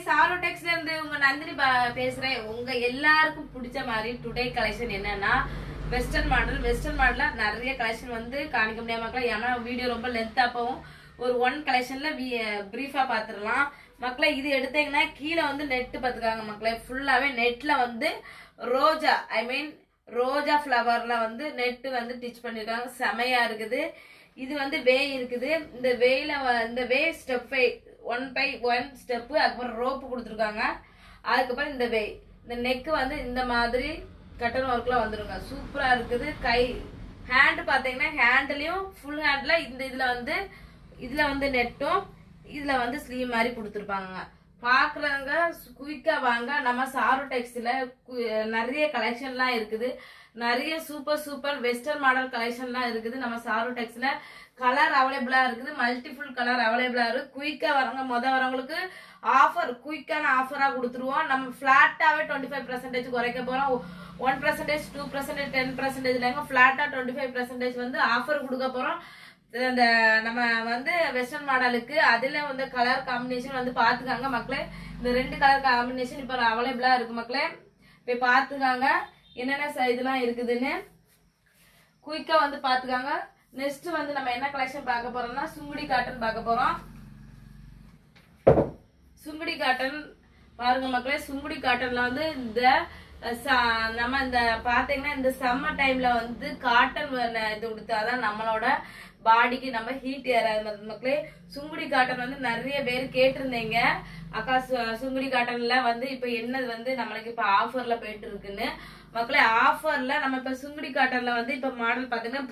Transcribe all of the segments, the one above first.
Sorrow டெக்ஸ்ல இருந்து உங்க நந்தினி பேசுறேன். உங்க எல்லாருக்கும் பிடிச்ச மாதிரி டுடே கலெக்ஷன் என்னன்னா வெஸ்டர்ன் மாடல்ல நிறைய கலெக்ஷன் வந்து காணிக்க முடியாம மக்களே. ஏன்னா வீடியோ ரொம்ப லென்த்தா போகும். ஒரு ஒன் கலெக்ஷன்ல பிரீஃபா பாத்துடலாம் மக்களே. இது எடுத்தீங்கன்னா கீழே வந்து நெட் பாத்துக்காங்க மக்களே. ஃபுல்லாவே நெட்ல வந்து ரோஜா ரோஜா ஃப்ளவர்ல வந்து நெட் வந்து டிச் பண்ணிருக்காங்க. செமையா இருக்குது. இது வந்து வே இருக்குது. இந்த வே ஸ்டெப் 1 ஸ்டெப், அதுக்கப்புறம் ரோப்பு கொடுத்துருக்காங்க. அதுக்கப்புறம் இந்த நெக் வந்து இந்த மாதிரி கட்டன் ஒர்க்ல வந்துருங்க. சூப்பரா இருக்குது. ஹேண்ட் பாத்தீங்கன்னா ஹேண்ட்லயும் ஃபுல் ஹேண்ட்ல இதுல வந்து நெட்டும் இதுல வந்து ஸ்லீவ் மாதிரி கொடுத்துருப்பாங்க. பாக்குறவங்க குயிக்கா வாங்க. நம்ம சாரோ டெக்ஸ்ல நிறைய கலெக்ஷன்லாம் இருக்குது. நிறைய சூப்பர் வெஸ்டர்ன் மாடல் கலெக்ஷன்லாம் இருக்குது. நம்ம சாரோ டெக்ஸ்ல கலர் அவைலபிளா இருக்குது. மல்டிபிள் கலர் அவைலபிளா இருக்கு. குயிக்கா வரவங்க வரவங்களுக்கு குயிக்கான ஆஃபரா கொடுத்துருவோம். நம்ம பிளாட்டாவே 25% குறைக்க போறோம். 1%, 2%, 10% பிளாட்டா 25% வந்து ஆஃபர் கொடுக்க போறோம். இந்த நம்ம வந்து வெஸ்டர்ன் மாடலுக்கு அதுல வந்து கலர் காம்பினேஷன் வந்து பாத்துக்காங்க மக்களே. இந்த 2 கலர் காம்பினேஷன் இப்ப அவைலபிளா இருக்கு மக்களே. போய் பாத்துக்காங்க என்னென்ன இதெல்லாம் இருக்குதுன்னு குயிக்கா வந்து பாத்துக்காங்க. நெக்ஸ்ட் வந்து நம்ம என்ன கலெக்ஷன் பார்க்க போறோம்னா சுங்குடி காட்டன் பார்க்க போறோம். சுங்குடி காட்டன் பாருங்க மக்களே. சுங்குடி காட்டன்ல வந்து நம்ம இந்த பாத்தீங்கன்னா இந்த சம்மர் டைம்ல வந்து காட்டன் இது கொடுத்தாதான் நம்மளோட பாடிக்கு நம்ம ஹீட் ஏறாது மக்களே. சுங்குடி காட்டன் வந்து நிறைய பேர் கேட்டிருந்தீங்க, அக்கா சுங்குடி காட்டன்ல வந்து இப்ப என்னது வந்து நம்மளுக்கு இப்ப ஆஃபர்ல போயிட்டு இருக்குன்னு மக்களே. ஆஃபர்ல நம்ம இப்ப சுங்குடி காட்டன்ல வந்து இப்ப மாடல் பாத்தீங்கன்னா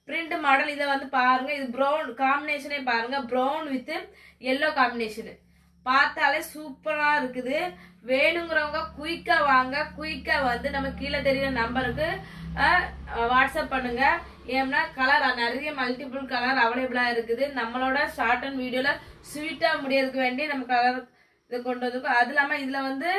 பிரிண்ட் மாடல் இதை வந்து பாருங்க. இது ப்ரௌன் காம்பினேஷனே பாருங்க. ப்ரௌன் வித் எல்லோ காம்பினேஷன் பார்த்தாலே சூப்பரா இருக்குது. வேணுங்கிறவங்க குயிக்கா வாங்க. குயிக்கா வந்து நம்ம கீழே தெரியுற நம்பருக்கு வாட்ஸ்அப் பண்ணுங்க. ஏன்னா கலர் நிறைய மல்டிபிள் கலர் அவைலபிளா இருக்குது. நம்மளோட ஷார்ட் அண்ட் வீடியோல ஸ்வீட்டா முடியறதுக்கு வேண்டி நம்ம கலர் இது கொண்டு வந்திருக்கோம். அது இல்லாம இதுல வந்து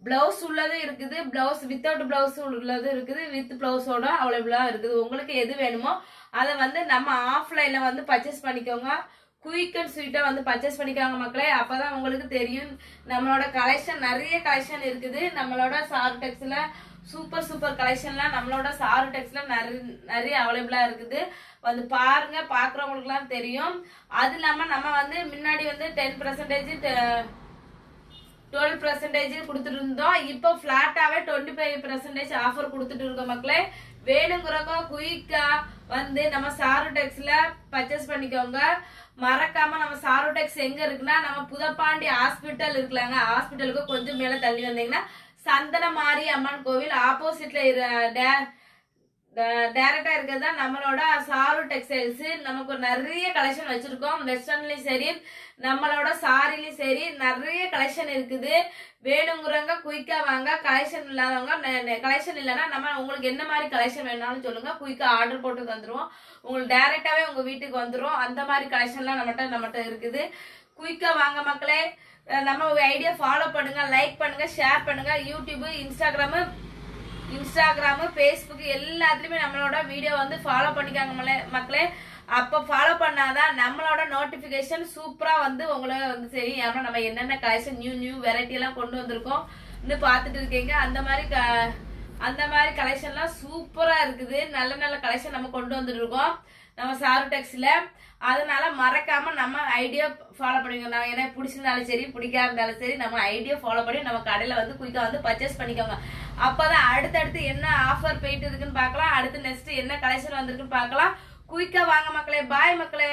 பிளவுஸ் உள்ளது இருக்குது, பிளவுஸ் வித்தவுட் பிளவுஸ் உள்ளது இருக்குது, வித் பிளவுஸோட அவைலபிளா இருக்குது. உங்களுக்கு எது வேணுமோ அதை வந்து நம்ம ஆஃப்லைன்ல வந்து பர்ச்சேஸ் பண்ணிக்கோங்க. குயிக் அண்ட் ஸ்வீட்டா வந்து பர்ச்சேஸ் பண்ணிக்காங்க மக்களே. அப்பதான் உங்களுக்கு தெரியும் நம்மளோட கலெக்ஷன் நிறைய கலெக்ஷன் இருக்குது. நம்மளோட சாரோ டெக்ஸ்ல சூப்பர் கலெக்ஷன்லாம் நம்மளோட சாரோ டெக்ஸ்ல நிறைய அவைலபிளா இருக்குது. வந்து பாருங்க. பாக்குறவங்களுக்கு எல்லாம் தெரியும். அது இல்லாம நம்ம வந்து முன்னாடி வந்து 10%, 12% கொடுத்துட்டு இருந்தோம். இப்போ பிளாட்டாவே 25% ஆஃபர் கொடுத்துட்டு இருக்கோம் மக்களே. வேணுங்கிறவங்க குயிக்கா வந்து நம்ம சாரோ டெக்ஸ்ல பர்ச்சேஸ் பண்ணிக்கோங்க. மறக்காம நம்ம சாரோ டெக்ஸ் எங்க இருக்குன்னா நம்ம புதப்பாண்டி ஹாஸ்பிட்டல் இருக்குலாங்க. ஹாஸ்பிட்டலுக்கு கொஞ்சம் மேல தள்ளி வந்தீங்கன்னா சந்தனமாரி அம்மன் கோவில் ஆப்போசிட்ல டைரக்டா இருக்கிறது தான் நம்மளோட சாரோ டெக்ஸ்டைல்ஸ். நமக்கு நிறைய கலெக்ஷன் வச்சிருக்கோம். வெஸ்டர்ன்லயும் சரி நம்மளோட சாரிலயும் சரி நிறைய கலெக்ஷன் இருக்குது. வேணுங்கிறவங்க குயிக்கா வாங்க. கலெக்ஷன் இல்லாதவங்க கலெக்ஷன் இல்லைன்னா நம்ம உங்களுக்கு என்ன மாதிரி கலெக்ஷன் வேணாலும் சொல்லுங்க. குயிக்கா ஆர்டர் போட்டு தந்துருவோம். உங்களுக்கு டைரக்டாவே உங்க வீட்டுக்கு வந்துடும். அந்த மாதிரி கலெக்ஷன்லாம் நம்மகிட்ட இருக்குது. குயிக்கா வாங்க மக்களே. நம்ம ஐடியா ஃபாலோ பண்ணுங்க, லைக் பண்ணுங்க, ஷேர் பண்ணுங்க. யூடியூப், இன்ஸ்டாகிராம், பேஸ்புக் எல்லாத்துலயுமே நம்மளோட வீடியோ வந்து ஃபாலோ பண்ணிக்காங்க மக்களே. அப்ப ஃபாலோ பண்ணாதான் நம்மளோட நோட்டிபிகேஷன் சூப்பரா வந்து உங்களுக்கு வந்து சரி. ஏன்னா நம்ம என்னென்ன கலெக்ஷன் நியூ வெரைட்டி எல்லாம் கொண்டு வந்திருக்கோம் இன்னும் பாத்துட்டு இருக்கீங்க. அந்த மாதிரி கலெக்ஷன்லாம் சூப்பரா இருக்குது. நல்ல கலெக்ஷன் நம்ம கொண்டு வந்துட்டு இருக்கோம் நம்ம சாரோ டெக்ஸ்ல. அதனால மறக்காம நம்ம ஐடியா ஃபாலோ பண்ணிக்கோங்க. ஏன்னா பிடிச்சிருந்தாலும் சரி பிடிக்காம இருந்தாலும் சரி நம்ம ஐடியா ஃபாலோ பண்ணி நம்ம கடையில வந்து குயிக்கா வந்து பர்ச்சேஸ் பண்ணிக்கோங்க. அப்பதான் அடுத்தடுத்து என்ன ஆஃபர் போயிட்டு இருக்குன்னு பாக்கலாம். அடுத்து நெக்ஸ்ட் என்ன கலெக்ஷன் வந்திருக்குன்னு பாக்கலாம். குயிக்கா வாங்க மக்களே. பாய் மக்களே.